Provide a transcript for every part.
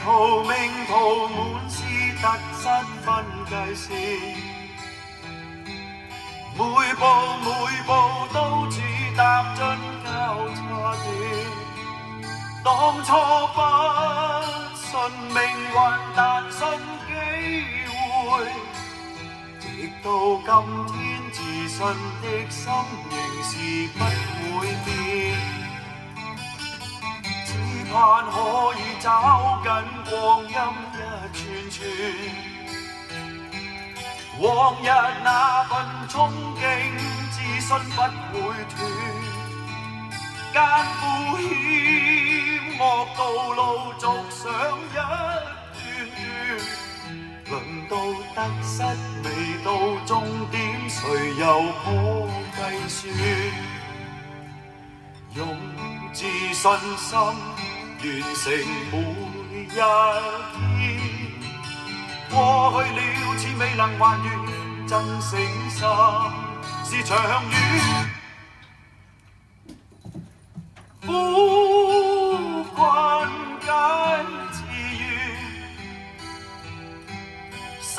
途滿是得失分界線，每步都似踏進交叉點。當初不信命運，但信機會，直到今天自信的心仍是不會變。只盼可以找緊光陰一串串，往日那份憧憬，自信不會斷。艱苦險惡道路續上一段段，輪到得失未到終點，誰又可計算？用自信心完成每一天，過去了似未能還原，真誠心是長遠。苦困皆自願，心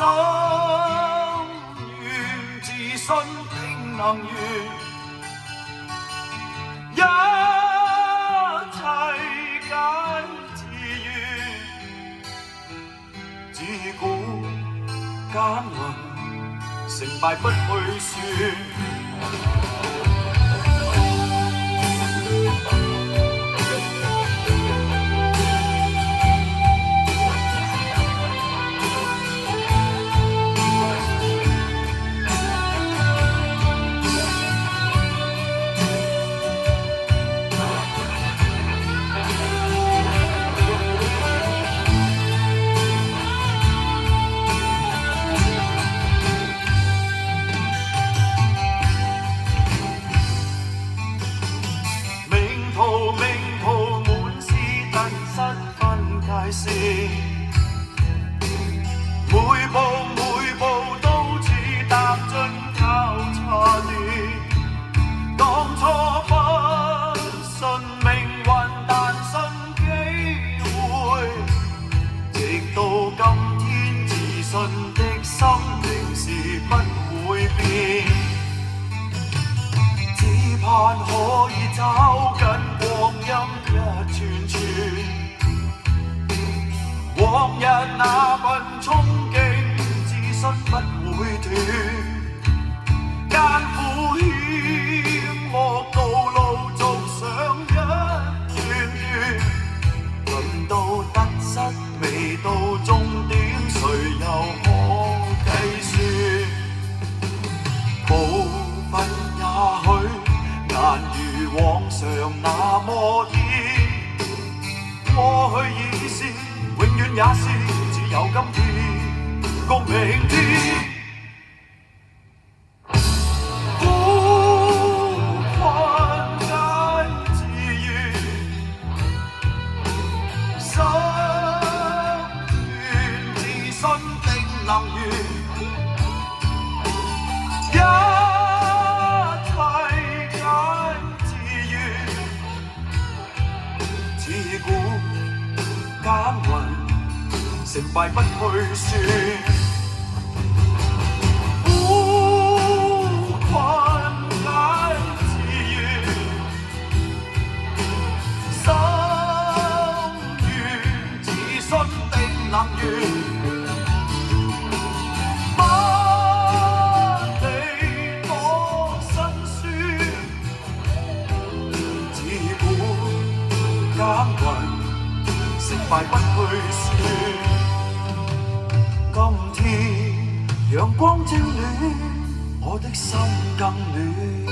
願自信定能圓，一切皆自願，自古耕耘成敗不去算。命途滿是得失分界線，每步都似踏進交叉點。當初不信命運，但信機會，直到今天自信的心仍是不會變。只盼可以找緊光陰一串串，往日那份憧憬，自信不會斷。艱苦險惡道路續上一段段，輪到得失未到終點，誰又可計算？部分也許難如往常那麼天，過去已是，永遠也是，只有今天，共明天。苦困皆自願，心願自信定能圓。耕耘成敗不去算，苦困皆自願，心願自信定能圓。不理多辛酸，自古耕耘成敗不去算。今天陽光正暖，我的心更暖。